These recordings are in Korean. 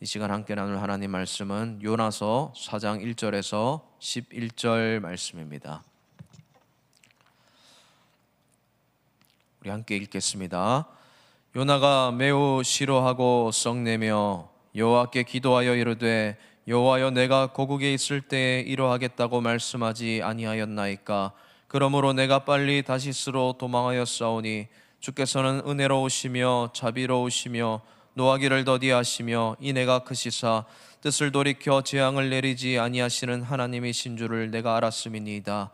이 시간 함께 나눌 하나님 말씀은 요나서 4장 1절에서 11절 말씀입니다. 우리 함께 읽겠습니다. 요나가 매우 싫어하고 썩내며 여호와께 기도하여 이르되 여호와여, 내가 고국에 있을 때에 이러하겠다고 말씀하지 아니하였나이까? 그러므로 내가 빨리 다시스로 도망하였사오니 주께서는 은혜로우시며 자비로우시며 노하기를 더디하시며 이내가 크시사 뜻을 돌이켜 재앙을 내리지 아니하시는 하나님이신 줄을 내가 알았음이니이다.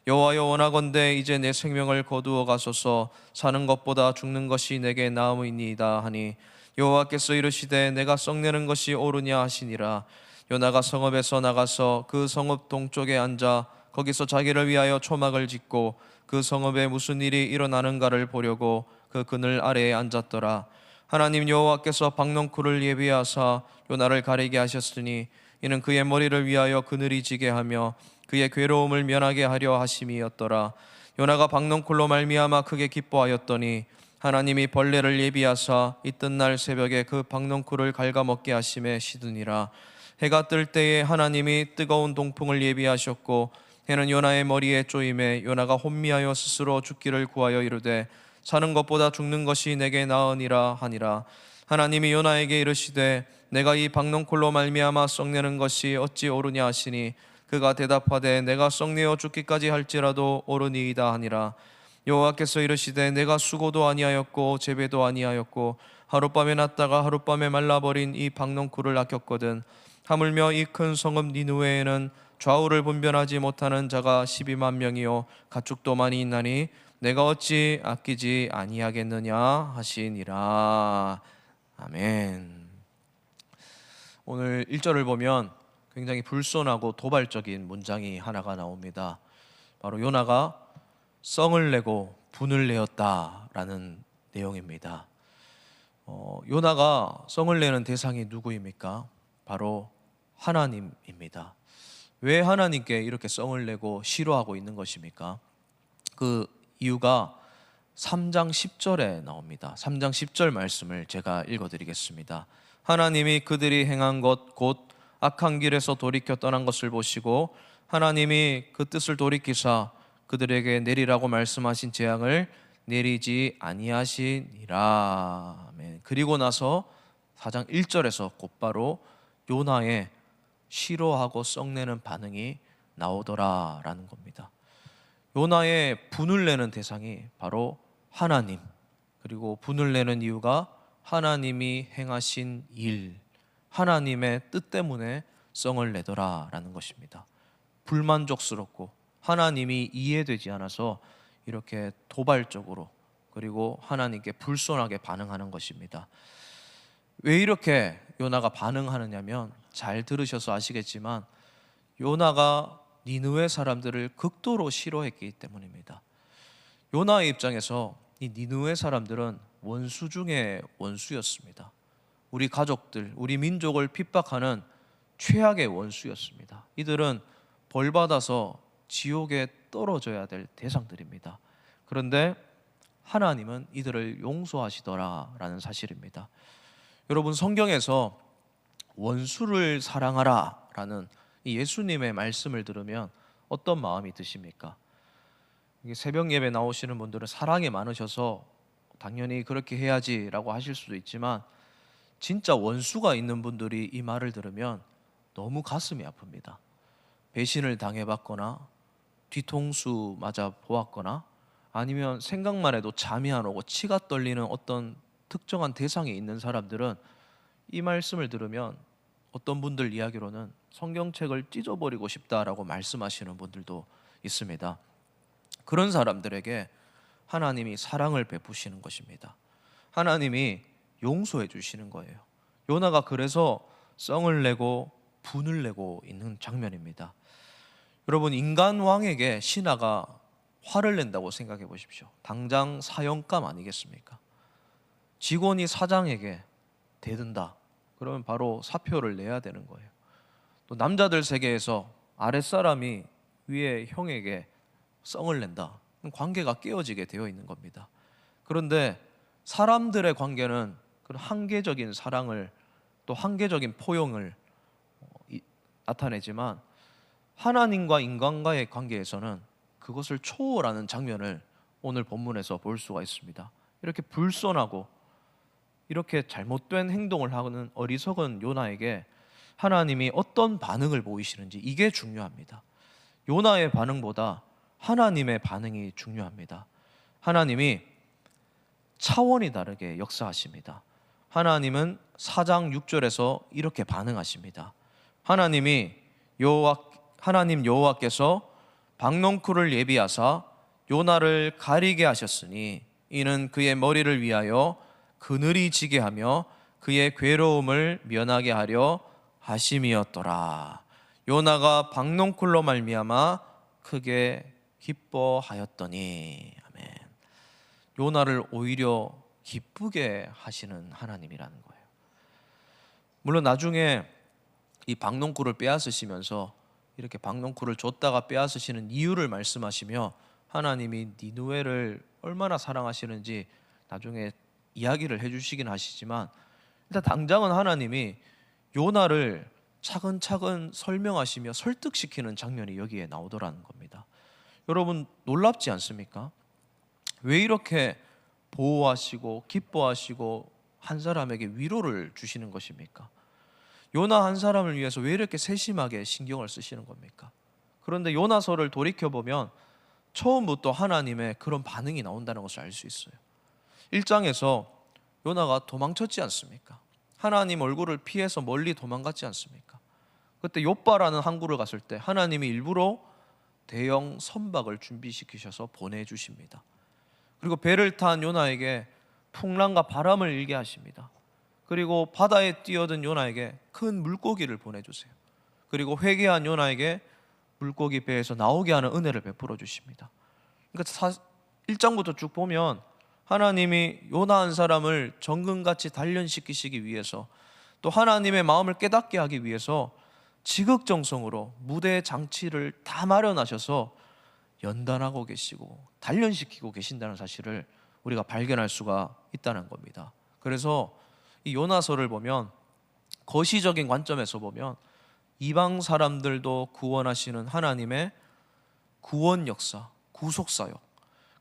여호와여, 원하건대 이제 내 생명을 거두어 가소서. 사는 것보다 죽는 것이 내게 나음이니이다 하니 여호와께서 이르시되 내가 썩내는 것이 옳으냐 하시니라. 요나가 성읍에서 나가서 그 성읍 동쪽에 앉아 거기서 자기를 위하여 초막을 짓고 그 성읍에 무슨 일이 일어나는가를 보려고 그 그늘 아래에 앉았더라. 하나님 여호와께서 박넝쿨을 예비하사 요나를 가리게 하셨으니 이는 그의 머리를 위하여 그늘이 지게 하며 그의 괴로움을 면하게 하려 하심이었더라. 요나가 박넝쿨로 말미암아 크게 기뻐하였더니 하나님이 벌레를 예비하사 이튿날 새벽에 그 박넝쿨을 갉아먹게 하심에 시드니라. 해가 뜰 때에 하나님이 뜨거운 동풍을 예비하셨고 해는 요나의 머리에 쪼임에 요나가 혼미하여 스스로 죽기를 구하여 이르되 사는 것보다 죽는 것이 내게 나으니라 하니라. 하나님이 요나에게 이르시되 내가 이 박넝쿨로 말미암아 썩내는 것이 어찌 옳으냐 하시니 그가 대답하되 내가 썩내어 죽기까지 할지라도 옳으니이다 하니라. 여호와께서 이르시되 내가 수고도 아니하였고 재배도 아니하였고 하룻밤에 났다가 하룻밤에 말라버린 이 박넝쿨을 아꼈거든. 하물며 이 큰 성읍 니느웨에는 좌우를 분별하지 못하는 자가 12만 명이요 가축도 많이 있나니 내가 어찌 아끼지 아니하겠느냐 하시니라. 아멘. 오늘 1절을 보면 굉장히 불손하고 도발적인 문장이 하나가 나옵니다. 바로 요나가 썽을 내고 분을 내었다라는 내용입니다. 요나가 썽을 내는 대상이 누구입니까? 바로 하나님입니다. 왜 하나님께 이렇게 썽을 내고 싫어하고 있는 것입니까? 그 이유가 3장 10절에 나옵니다. 3장 10절 말씀을 제가 읽어드리겠습니다. 하나님이 그들이 행한 것 곧 악한 길에서 돌이켜 떠난 것을 보시고 하나님이 그 뜻을 돌이키사 그들에게 내리라고 말씀하신 재앙을 내리지 아니하시니라. 아멘. 그리고 나서 4장 1절에서 곧바로 요나의 싫어하고 썩내는 반응이 나오더라라는 겁니다. 요나의 분을 내는 대상이 바로 하나님, 그리고 분을 내는 이유가 하나님이 행하신 일, 하나님의 뜻 때문에 썽을 내더라라는 것입니다. 불만족스럽고 하나님이 이해되지 않아서 이렇게 도발적으로 그리고 하나님께 불손하게 반응하는 것입니다. 왜 이렇게 요나가 반응하느냐면, 잘 들으셔서 아시겠지만 요나가 니느웨 사람들을 극도로 싫어했기 때문입니다. 요나의 입장에서 이 니느웨 사람들은 원수 중에 원수였습니다. 우리 가족들, 우리 민족을 핍박하는 최악의 원수였습니다. 이들은 벌받아서 지옥에 떨어져야 될 대상들입니다. 그런데 하나님은 이들을 용서하시더라라는 사실입니다. 여러분, 성경에서 원수를 사랑하라 라는 이 예수님의 말씀을 들으면 어떤 마음이 드십니까? 새벽 예배 나오시는 분들은 사랑이 많으셔서 당연히 그렇게 해야지 라고 하실 수도 있지만, 진짜 원수가 있는 분들이 이 말을 들으면 너무 가슴이 아픕니다. 배신을 당해봤거나 뒤통수 맞아 보았거나 아니면 생각만 해도 잠이 안 오고 치가 떨리는 어떤 특정한 대상에 있는 사람들은 이 말씀을 들으면 어떤 분들 이야기로는 성경책을 찢어버리고 싶다라고 말씀하시는 분들도 있습니다. 그런 사람들에게 하나님이 사랑을 베푸시는 것입니다. 하나님이 용서해 주시는 거예요. 요나가 그래서 썽을 내고 분을 내고 있는 장면입니다. 여러분, 인간 왕에게 신하가 화를 낸다고 생각해 보십시오. 당장 사형감 아니겠습니까? 직원이 사장에게 대든다, 그러면 바로 사표를 내야 되는 거예요. 또 남자들 세계에서 아랫사람이 위에 형에게 썽을 낸다, 관계가 깨어지게 되어 있는 겁니다. 그런데 사람들의 관계는 그런 한계적인 사랑을 또 한계적인 포용을 나타내지만 하나님과 인간과의 관계에서는 그것을 초월하는 장면을 오늘 본문에서 볼 수가 있습니다. 이렇게 불손하고 이렇게 잘못된 행동을 하는 어리석은 요나에게 하나님이 어떤 반응을 보이시는지, 이게 중요합니다. 요나의 반응보다 하나님의 반응이 중요합니다. 하나님이 차원이 다르게 역사하십니다. 하나님은 4장 6절에서 이렇게 반응하십니다. 하나님 여호와께서 박농쿨을 예비하사 요나를 가리게 하셨으니 이는 그의 머리를 위하여 그늘이 지게 하며 그의 괴로움을 면하게 하려 하심이었더라. 요나가 박농쿨로 말미암아 크게 기뻐하였더니. 아멘. 요나를 오히려 기쁘게 하시는 하나님이라는 거예요. 물론 나중에 이 박농쿨을 빼앗으시면서 이렇게 박농쿨을 줬다가 빼앗으시는 이유를 말씀하시며 하나님이 니느웨를 얼마나 사랑하시는지 나중에 이야기를 해주시긴 하시지만, 일단 당장은 하나님이 요나를 차근차근 설명하시며 설득시키는 장면이 여기에 나오더라는 겁니다. 여러분 놀랍지 않습니까? 왜 이렇게 보호하시고 기뻐하시고 한 사람에게 위로를 주시는 것입니까? 요나 한 사람을 위해서 왜 이렇게 세심하게 신경을 쓰시는 겁니까? 그런데 요나서를 돌이켜보면 처음부터 하나님의 그런 반응이 나온다는 것을 알 수 있어요. 1장에서 요나가 도망쳤지 않습니까? 하나님 얼굴을 피해서 멀리 도망갔지 않습니까? 그때 욥바라는 항구를 갔을 때 하나님이 일부러 대형 선박을 준비시키셔서 보내주십니다. 그리고 배를 탄 요나에게 풍랑과 바람을 일게 하십니다. 그리고 바다에 뛰어든 요나에게 큰 물고기를 보내주세요. 그리고 회개한 요나에게 물고기 배에서 나오게 하는 은혜를 베풀어 주십니다. 그러니까 1장부터 쭉 보면 하나님이 요나 한 사람을 정금같이 단련시키시기 위해서, 또 하나님의 마음을 깨닫게 하기 위해서 지극정성으로 무대 장치를 다 마련하셔서 연단하고 계시고 단련시키고 계신다는 사실을 우리가 발견할 수가 있다는 겁니다. 그래서 이 요나서를 보면 거시적인 관점에서 보면 이방 사람들도 구원하시는 하나님의 구원 역사, 구속 사역,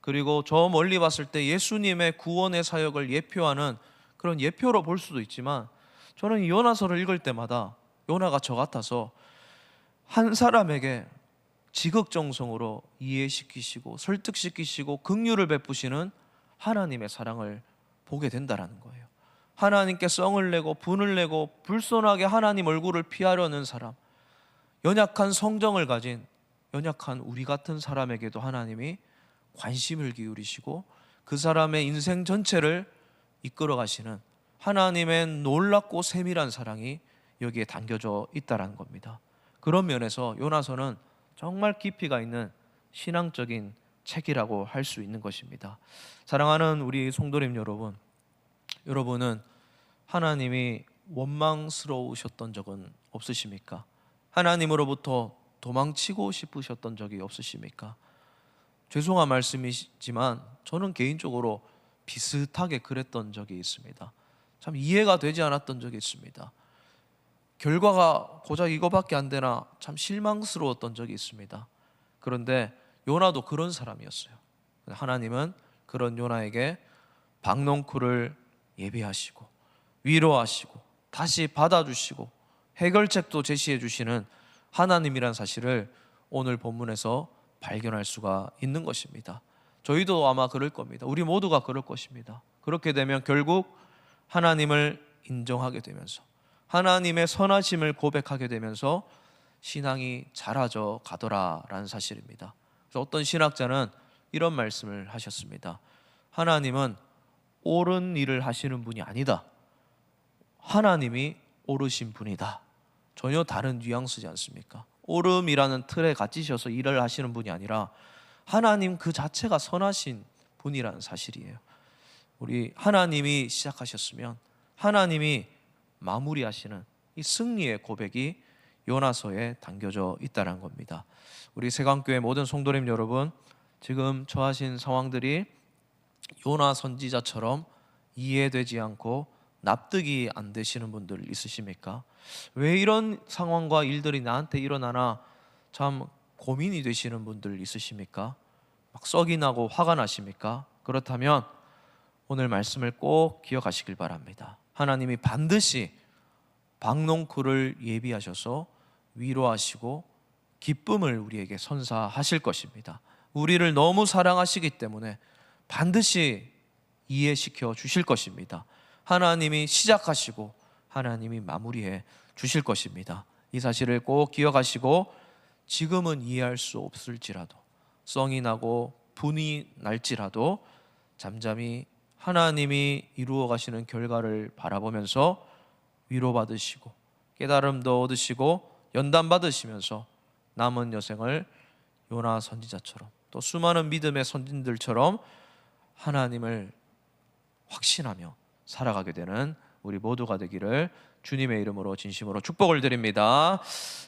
그리고 저 멀리 봤을 때 예수님의 구원의 사역을 예표하는 그런 예표로 볼 수도 있지만, 저는 이 요나서를 읽을 때마다 요나가 저 같아서 한 사람에게 지극정성으로 이해시키시고 설득시키시고 긍휼을 베푸시는 하나님의 사랑을 보게 된다는 거예요. 하나님께 성을 내고 분을 내고 불손하게 하나님 얼굴을 피하려는 사람, 연약한 성정을 가진 연약한 우리 같은 사람에게도 하나님이 관심을 기울이시고 그 사람의 인생 전체를 이끌어 가시는 하나님의 놀랍고 세밀한 사랑이 여기에 담겨져 있다는 겁니다. 그런 면에서 요나서는 정말 깊이가 있는 신앙적인 책이라고 할 수 있는 것입니다. 사랑하는 우리 성도님 여러분, 여러분은 하나님이 원망스러우셨던 적은 없으십니까? 하나님으로부터 도망치고 싶으셨던 적이 없으십니까? 죄송한 말씀이지만 저는 개인적으로 비슷하게 그랬던 적이 있습니다. 참 이해가 되지 않았던 적이 있습니다. 결과가 고작 이거밖에 안 되나 참 실망스러웠던 적이 있습니다. 그런데 요나도 그런 사람이었어요. 하나님은 그런 요나에게 박농쿨을 예비하시고 위로하시고 다시 받아주시고 해결책도 제시해 주시는 하나님이란 사실을 오늘 본문에서 발견할 수가 있는 것입니다. 저희도 아마 그럴 겁니다. 우리 모두가 그럴 것입니다. 그렇게 되면 결국 하나님을 인정하게 되면서 하나님의 선하심을 고백하게 되면서 신앙이 자라져 가더라라는 사실입니다. 그래서 어떤 신학자는 이런 말씀을 하셨습니다. 하나님은 옳은 일을 하시는 분이 아니다. 하나님이 옳으신 분이다. 전혀 다른 뉘앙스지 않습니까? 옳음이라는 틀에 갇히셔서 일을 하시는 분이 아니라 하나님 그 자체가 선하신 분이라는 사실이에요. 우리 하나님이 시작하셨으면 하나님이 마무리하시는 이 승리의 고백이 요나서에 담겨져 있다는 겁니다. 우리 세강교회 모든 성도님 여러분, 지금 처하신 상황들이 요나 선지자처럼 이해되지 않고 납득이 안 되시는 분들 있으십니까? 왜 이런 상황과 일들이 나한테 일어나나 참 고민이 되시는 분들 있으십니까? 막 썩이 나고 화가 나십니까? 그렇다면 오늘 말씀을 꼭 기억하시길 바랍니다. 하나님이 반드시 박농쿨을 예비하셔서 위로하시고 기쁨을 우리에게 선사하실 것입니다. 우리를 너무 사랑하시기 때문에 반드시 이해시켜 주실 것입니다. 하나님이 시작하시고 하나님이 마무리해 주실 것입니다. 이 사실을 꼭 기억하시고 지금은 이해할 수 없을지라도, 썽이 나고 분이 날지라도 잠잠히 하나님이 이루어 가시는 결과를 바라보면서 위로받으시고 깨달음도 얻으시고 연단 받으시면서 남은 여생을 요나 선지자처럼 또 수많은 믿음의 선진들처럼 하나님을 확신하며 살아가게 되는 우리 모두가 되기를 주님의 이름으로 진심으로 축복을 드립니다.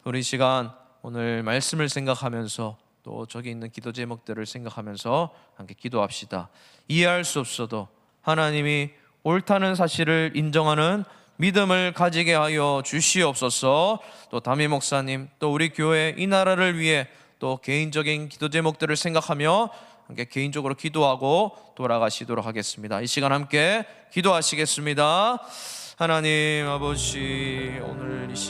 우리 시간 오늘 말씀을 생각하면서 또 저기 있는 기도 제목들을 생각하면서 함께 기도합시다. 이해할 수 없어도 하나님이 옳다는 사실을 인정하는 믿음을 가지게 하여 주시옵소서. 또 담임 목사님, 또 우리 교회 이 나라를 위해 또 개인적인 기도 제목들을 생각하며 함께 개인적으로 기도하고 돌아가시도록 하겠습니다. 이 시간 함께 기도하시겠습니다. 하나님 아버지, 오늘 이 시간